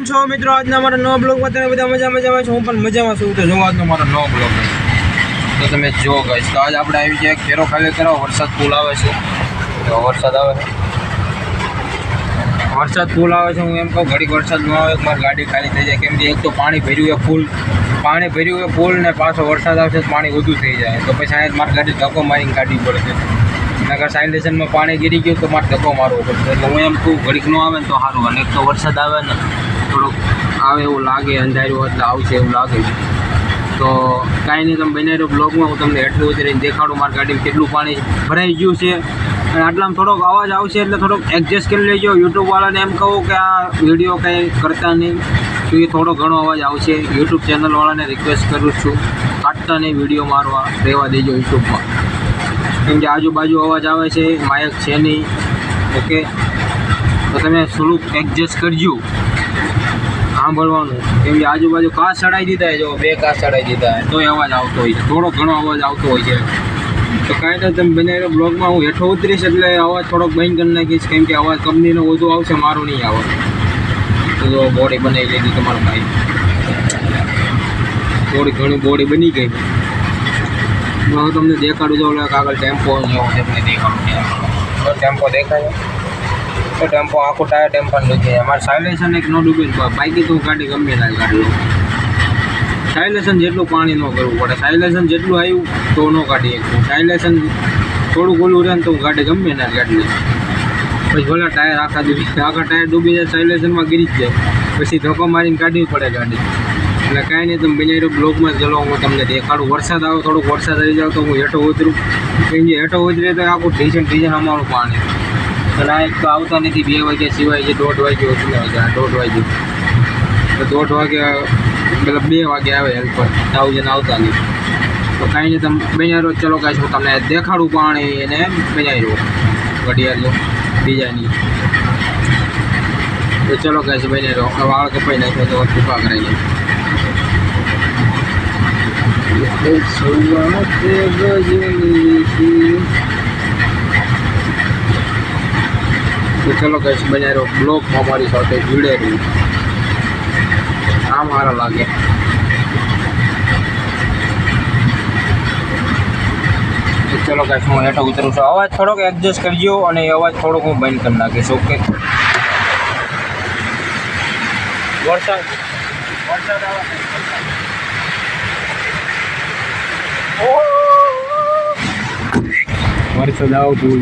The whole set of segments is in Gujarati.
છો મિત્રો, આજના અમારા નવા બ્લોગમાં તમે બધા મજામાં છો. હું પણ મજામાં છું. તો જો આજનો મારો નવો બ્લોગ તો તમે જો ગાઈસ, તો આજ આપણે આવી જાય કેરો ખાલી કરવા. વરસાદ ફૂલ આવે છે. તો વરસાદ આવે છે, હું એમ કહું ઘડીક વરસાદ ન આવે મારી ગાડી ખાલી થઈ જાય. કેમ કે એક તો પાણી ભર્યું એ ફૂલ ને પાછો વરસાદ આવશે તો પાણી વધુ થઈ જાય. તો પછી અહીંયા મારી ગાડી ધક્કો મારીને કાઢવી પડશે. નકર સાયલેશનમાં પાણી ગીરી ગયું તો મારે ધક્કો મારવો પડશે. એટલે હું એમ કહું ઘડીક ન આવે ને તો સારું. અને એક તો વરસાદ આવે ને થોડુંક આવે એવું લાગે, અંધારું એટલે આવશે એવું લાગે. તો કાંઈ નહીં, તમે બને રહ્યો બ્લોગમાં. હું તમને એટલું ઉતરીને દેખાડું મારી ગાડીમાં કેટલું પાણી ભરાઈ ગયું છે. અને આટલામાં થોડોક અવાજ આવશે એટલે થોડોક એડજસ્ટ કરી લેજો. યુટ્યુબવાળાને એમ કહું કે આ વિડીયો કંઈ કરતા નહીં, તો એ થોડો ઘણો અવાજ આવશે. યુટ્યુબ ચેનલવાળાને રિક્વેસ્ટ કરું છું, કાઢતા નહીં વિડીયો મારવા, રહેવા દેજો યુટ્યુબમાં. કેમ કે આજુબાજુ અવાજ આવે છે, માયક છે નહીં. ઓકે, તો તમે થોડુંક એડજસ્ટ કરજો સાંભળવાનું. કેમ કે આજુબાજુ કાચ ચડાવી દીધા છે, જો 2 કાચ ચડાવી દીધા છે, તોય અવાજ આવતો હોય છે, થોડો ઘણો અવાજ આવતો હોય છે. તો કાંઈ નહીં, તમે બનાવેલો બ્લોગમાં હું હેઠો ઉતરીશ એટલે અવાજ થોડોક બંધ કરી નાખીશ. કેમ કે અવાજ કંપનીનો વધુ આવશે, મારો નહીં આવે. તો બોડી બનાવી લીધી તમારો ભાઈ, થોડી ઘણી બોડી બની ગઈ. હું તમને દેખાડું જાઉં આગળ ટેમ્પો તમને દેખાડું. ટેમ્પો દેખાય તો ટેમ્પો આખું ટાયર ટેમ્પર નથી. અમારે સાયલેશન એક ન ડૂબી બાકી તો ગાડી ગમે ના કાઢી લઉં. સાયલેશન જેટલું પાણી ન કરવું પડે, સાયલેશન જેટલું આવ્યું તો ન કાઢી શકું. સાયલેશન થોડુંક ઓલું રહે ને તો હું ગાડી ગમે ના કાઢી લઈશ. પછી ભલે ટાયર આખા ટાયર ડૂબી જાય, સાયલેશનમાં ગીરી જ જાય, પછી ધોકો મારીને કાઢવી પડે ગાડી. એટલે કાંઈ નહીં, તમે બનાવી બ્લોગમાં ચલો હું તમને દેખાડું. વરસાદ આવે, થોડુંક વરસાદ આવી જાવ તો હું હેઠો ઉતરું. કેમ કે હેઠો ઉતરીએ તો આખું ટીશન અમારું પાણી. અને આ એક તો આવતા નથી. 2 વાગ્યા સિવાય છે, 1:30 વાગ્યો કેટલા વાગ્યા 1:30 વાગ્યો. તો 1:30 વાગ્યા મતલબ 2 વાગે આવે હેલ્પર, થાઉઝન્ડ આવતા નહીં. તો કાંઈ નહીં, તમે બનાવી રહો. ચલો કાંઈ હું તમને દેખાડું પાણી એને બનાવી રહો ઘડિયાળ જો બીજાની. તો ચલો કાંઈ બનાવી રહો. વાળ કપાઈ નાખ્યો તો ટૂંકા કરાવી જાય. તો ચલો કઈ બનાવી રહ્યો બ્લોગ અમારી સાથે જોડે રહ્યું. આમ સારા લાગે. તો ચલો કઈ હું હેઠો ઉતરું છું. અવાજ થોડોક એડજસ્ટ કરજો અને એ અવાજ થોડોક હું બંધ કરી નાખીશ. ઓકે, વરસાદ આવે. વરસાદ આવતું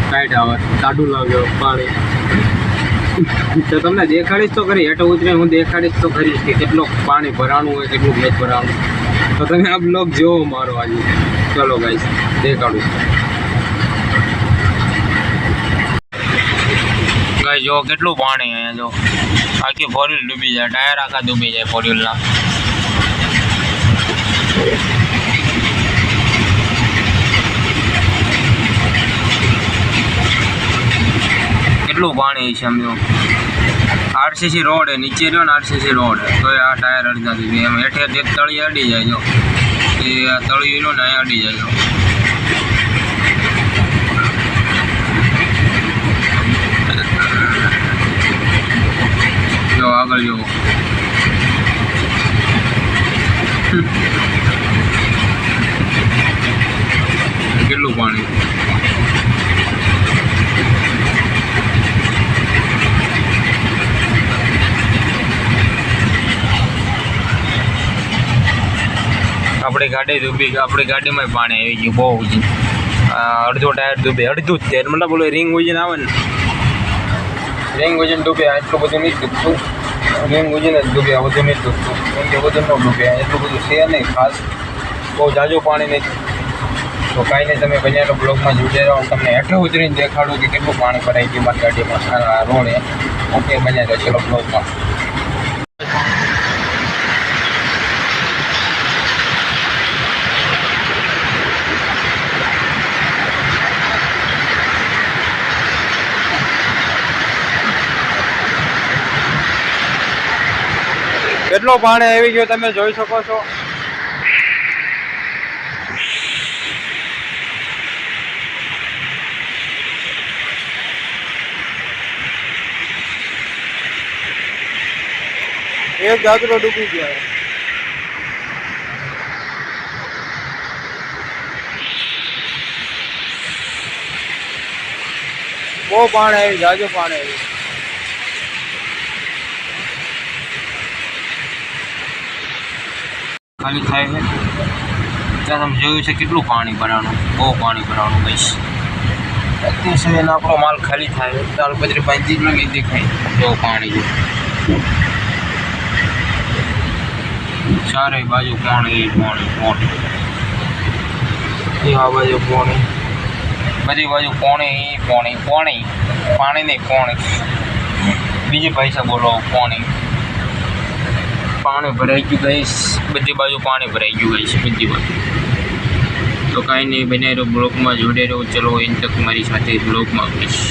ટાઈટ આવે, ટાઢું લાગે પાણી. તો તમને દેખાડીશ તો ખરી, હેઠો ઉતરીને હું દેખાડીશ તો ખરી કે કેટલું પાણી ભરાણું હોય, કેટલું નથી ભરાણું. તો તમે આ બ્લોગ જોવો મારો આજે. ચલો ગાઈસ દેખાડું. ગાઈસ જો કેટલું પાણી અહીંયા જો. આખી 4 વ્હીલ ડૂબી જાય, ટાયર આખા ડૂબી જાય 4 વ્હીલના. કેટલું પાણી છે સમજો. આરસીસી રોડ નીચે રહ્યો ને, આરસીસી રોડ તો આ ટાયર અડધા દીધી એમ. હેઠે જે તળી અડી જાય જો, એ આ તળી રહ્યો ને અહીંયા અડી જાય જો આગળ જો. કેટલું પાણી. આપણી ગાડી ડૂબી ગઈ. આપણી ગાડીમાં પાણી આવી ગયું બહુ જ. અડધો ટાયર ડૂબે, અડધું જ ટાયર મતલબ બોલો રિંગ ઉજીને આવે ને, રિંગ ઉજીને ડૂબે. એટલું બધું નહીં ડૂબતું, રિંગ ઉજીને જ ડૂબે, વધુ નહીં ડૂબતું. કેમ કે વધુ ન ડૂબે, એટલું બધું છે નહીં ખાસ, બહુ જાજુ પાણી નહીં. તો કાંઈ નહીં, તમે બન્યા બ્લોગમાં જોડે રહો. તમને હેઠે ઉતરીને દેખાડું કે કેટલું પાણી ભરાઈ ગયું મારી ગાડીમાં રોડે. ઓકે, બન્યા રહે ચલો બ્લોગમાં. કેટલો પાણી આવી ગયો તમે જોઈ શકો છો. એક જાતરો ડૂબી ગયો. બહુ પાણી આવી, જાજુ પાણી આવી. ખાલી થાય છે ત્યાં તમે જોયું છે કેટલું પાણી ભરાવાનું, બહુ પાણી ભરાવાનું કહીશ. અત્યાર સુધીનો આપણો માલ ખાલી થાય તાલપત્રી 35 મિનિટ દેખાય બહુ પાણી છે. ચારે બાજુ પાણી પાણી પાણી, આ બાજુ પાણી, બધી બાજુ પાણી પાણી પાણી, પાણી નહીં પાણી. બીજી ભાષા બોલો પાણી. પાણી ભરાઈ ગયું ગઈશ, બધી બાજુ પાણી ભરાઈ ગયું ગઈશ બધી બાજુ. તો કાંઈ નહીં, બને રહ્યો બ્લોકમાં જોડે રહ્યો. ચલો એન તક મારી સાથે બ્લોકમાં કહીશ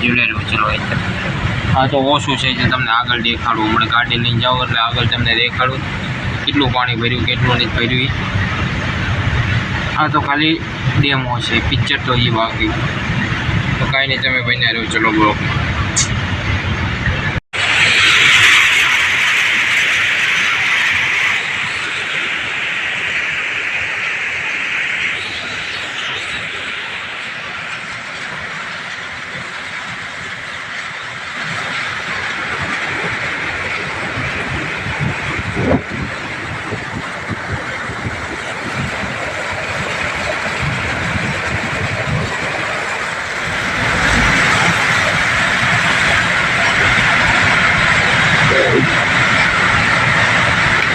જોડે રહ્યો. ચલો એન તક. હા તો ઓછું છે જે તમને આગળ દેખાડું. હમણાં ગાડી લઈને જાઓ એટલે આગળ તમને દેખાડું કેટલું પાણી ભર્યું, કેટલું નથી ભર્યું. હા તો ખાલી ડેમો છે, પિક્ચર તો એ બાકી. તો કાંઈ નહીં, તમે બને રહ્યો. ચલો બ્લોકમાં.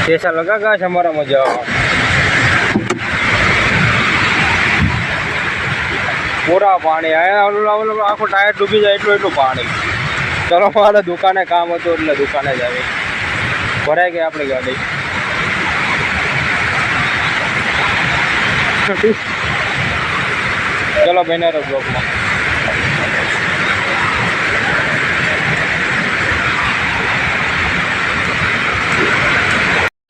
कैसा लगा गाइस हमारा मजा? पूरा पानी आया, आखो टायर डूबी जाए એટલું પાણી. ચલો મારે દુકાને કામ હતું એટલે દુકાને જ આવી. ભરાઈ ગઈ આપણી ગાડી. ચલો બેનર બ્લોકમાં.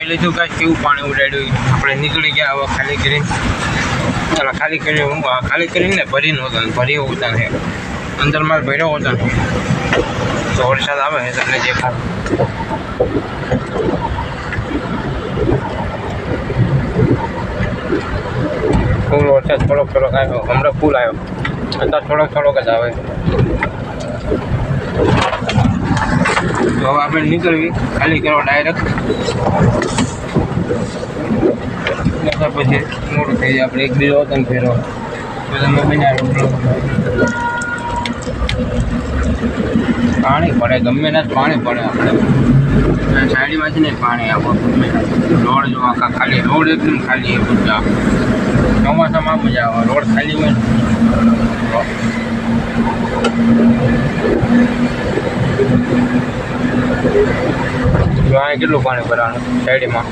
લીધું કાંઈ કેવું પાણી ઉડાડ્યું. આપણે નીકળી ગયા હવે ખાલી કરીને. ચાલો ખાલી કરી, હું ખાલી કરીને ભરીને હોતા ભરી હોતા ને અંદર માલ ભર્યો હોતા ને. તો વરસાદ આવે છે તમને દેખાડ. ફૂલ વરસાદ થોડોક થોડોક આવ્યો, હમણાં ફૂલ આવ્યો. અત્યારે થોડોક થોડોક જ આવે. તો હવે આપણે નીકળવી, ખાલી કરવા ડાયરેક્ટ. પછી મોટું થઈ જાય. આપણે એક બીજો હતો ને ફેરવા તો તમે બનાવ્યો. પાણી પડે ગમે ના પાણી પડે. આપણે સાઈડમાંથી નહીં પાણી આપો. રોડ જો આખા ખાલી, રોડ એકદમ ખાલી. મજા ચોમાસામાં મજા આવે. રોડ ખાલી હોય ને. જો અહીં કેટલું પાણી ભરવાનું સાઈડમાં.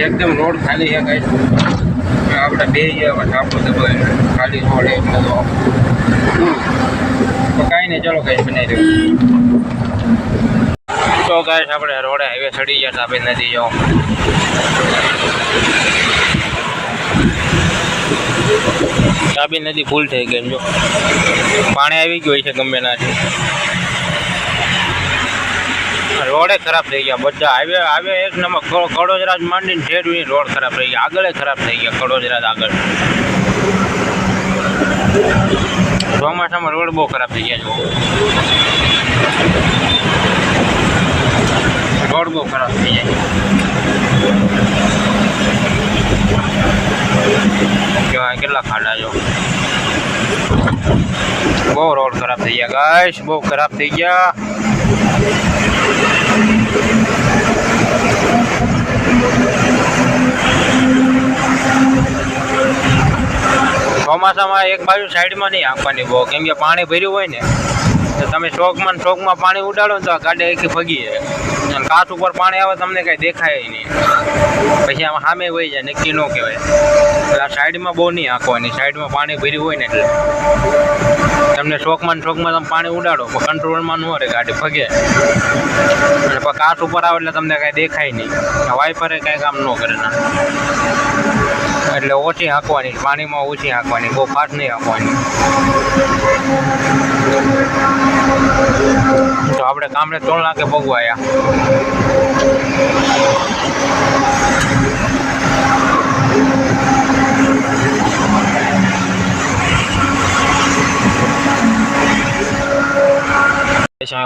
એકદમ રોડ ખાલી છે કઈ. આપણે બે આપણું ખાલી રોડ એટલે તો કાંઈ નહીં. ચલો કઈ બનાવી દઉં. તો કાંઈ આપણે રોડે હાઈવે ચડી ગયા તાપી નદી જાઓ. તાપી નદી ફૂલ થઈ ગઈ. જો પાણી આવી ગયું છે ગમે નાથી. રોડે ખરાબ થઈ ગયા બધા. હાઈવે એક નંબર. કડોજરાજ માંડીને ઠેરવી રોડ ખરાબ થઈ ગયા. આગળ ખરાબ થઈ ગયા કડોજરાજ આગળ. ચોમાસામાં રોડ બહુ ખરાબ થઈ ગયા. જો રોડ બહુ ખરાબ થઈ જાય. જો કેટલા ખાડા. જો બહુ રોડ ખરાબ થઈ ગયા ગાઈસ, બહુ ખરાબ થઈ ગયા. ચોમાસામાં એક બાજુ સાઈડમાં નહીં આપવાની બહુ, કેમ કે પાણી ભર્યું હોય ને તો તમે ચોકમાં પાણી ઉડાડો ને તો આ ગાડી આખી ફગી જાય. અને કાચ ઉપર પાણી આવે તમને કાંઈ દેખાય નહીં. પછી આમાં સામે વહી જાય, નક્કી ન કહેવાય. એટલે આ સાઈડમાં બહુ નહીં આંકવાની. સાઈડમાં પાણી ભર્યું હોય ને એટલે તમને ચોકમાં તમે પાણી ઉડાડો પણ કંટ્રોલમાં ન રહે, ગાડી ફગે. અને પછી કાચ ઉપર આવે એટલે તમને કાંઈ દેખાય નહીં. વાઇપરે કાંઈ કામ ન કરે ના. એટલે ઓછી હાંકવાની, પાણીમાં ઓછી હાંકવાની, બહુ ફાટ નહીં હાંકવાની. તો આપણે કામરે 3 લાખે ભોગવાયા.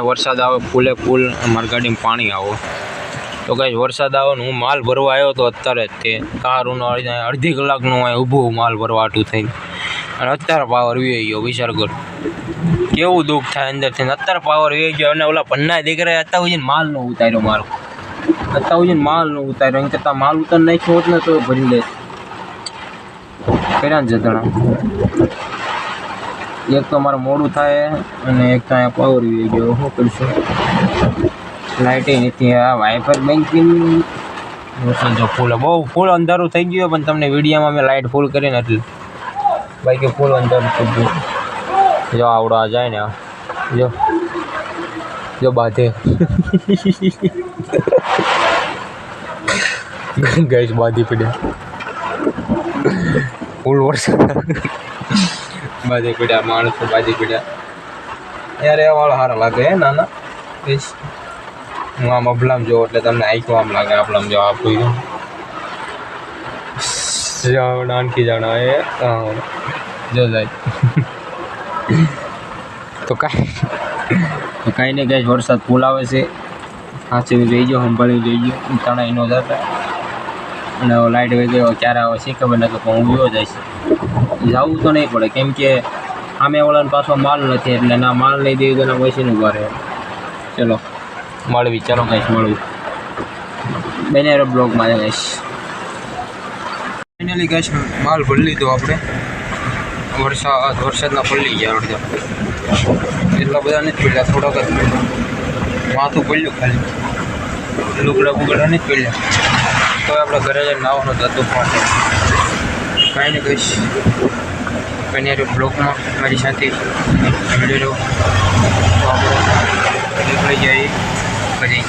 વરસાદ આવે ફૂલે ફૂલ, અમારી ગાડીમાં પાણી આવો. તો ગાઈસ વરસાદ આવે ને હું માલ ભરવા આવ્યો તો અત્યારે જ તે કારુનો અડધી કલાકનું અહીં ઊભું માલ ભરવા આટું થઈ, અને અત્યારે પાવર વી ગયો. વિચાર કર કેવું દુઃખ થાય અંદરથી. અત્યારે પાવર વી ગયો અને ઓલા ભન્ના દીકરા અત્યારે ઉજીને માલ ન ઉતાર્યો, મારો અત્યારે ઉજીને માલ ન ઉતાર્યો. એમ કરતાં માલ ઉતાર નાખ્યો હોત ને તો ભરી લે કર્યા ને જતણા. એક તો મારે મોડું થાય અને એક તો અહીંયા પાવર વી ગયો. શું કરશું, લાઇટ નથી. આ વાઇફર બેન્કિંગ જો ફૂલ બહુ ફૂલ અંધારું થઈ ગયું, પણ તમને વિડીયોમાં મેં લાઇટ ફૂલ કરીને એટલે બાકી ફૂલ અંધારું થઈ ગયું. જો આવડો આ જાય ને, જો જો બાંધે ગાઈસ બાંધી પડ્યા ફૂલ વરસાદ બાંધી પડ્યા, માણસો બાંધી પડ્યા. યાર એ વાળો સારા લાગે હે નાના. હું આમ અબલામ જોઉં એટલે તમને આંખો આમ લાગે. આપલામ જો આપું નાનકી જાણા એ જો જાય તો કાંઈ નહીં ગાઈસ, વરસાદ ફૂલ આવે છે. સાચવી જઈ ગયો, સંભાળી જઈ ગયો, તણાઈ ન જતા. અને લાઇટ વહી ગયો, ક્યારે આવે છે ખબર નથી, પણ હું ગયો જઈશ. જવું તો નહીં પડે, કેમ કે સામે વાળાને પાછો માલ નથી, એટલે ના માલ નહીં દેવી તો ના મશીન ઉભા રહે. ચલો મળવી, ચાલો ગાઈસ મળવી બને બ્લોગમાં ગાઈસ. ફાઇનલી ગાઈસ માલ ભરી લીધો આપણે. વરસાદના પલ્લી ગયા અડધા, એટલા બધા નથી પડ્યા, થોડાક જ પડ્યા. માથું પડ્યું ખાલી, લુગડા બુગડા નથી પડ્યા. તો આપણે ઘરે જઈને નાવાનું હતું પાસે. કાંઈ નહીં કહીશ બને બ્લોગમાં મારી સાથે વિડીયો તો આપણે નીકળી જાય. પછી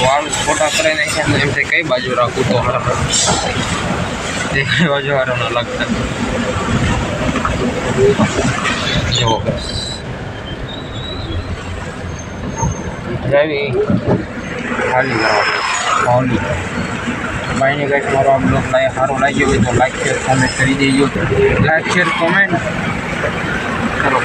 વાળું ફોટા કરાવી નાખ્યા એમ થાય કઈ બાજુ રાખું તો હારા, કઈ બાજુ હારા ના લાગતા. જો જાવી ખાલી માહોલી ભાઈને કંઈક મારો આ બ્લોગ સારો લાગ્યો હોય તો લાઈક શેર કોમેન્ટ કરી દેજો. લાઈક શેર કોમેન્ટ કરો.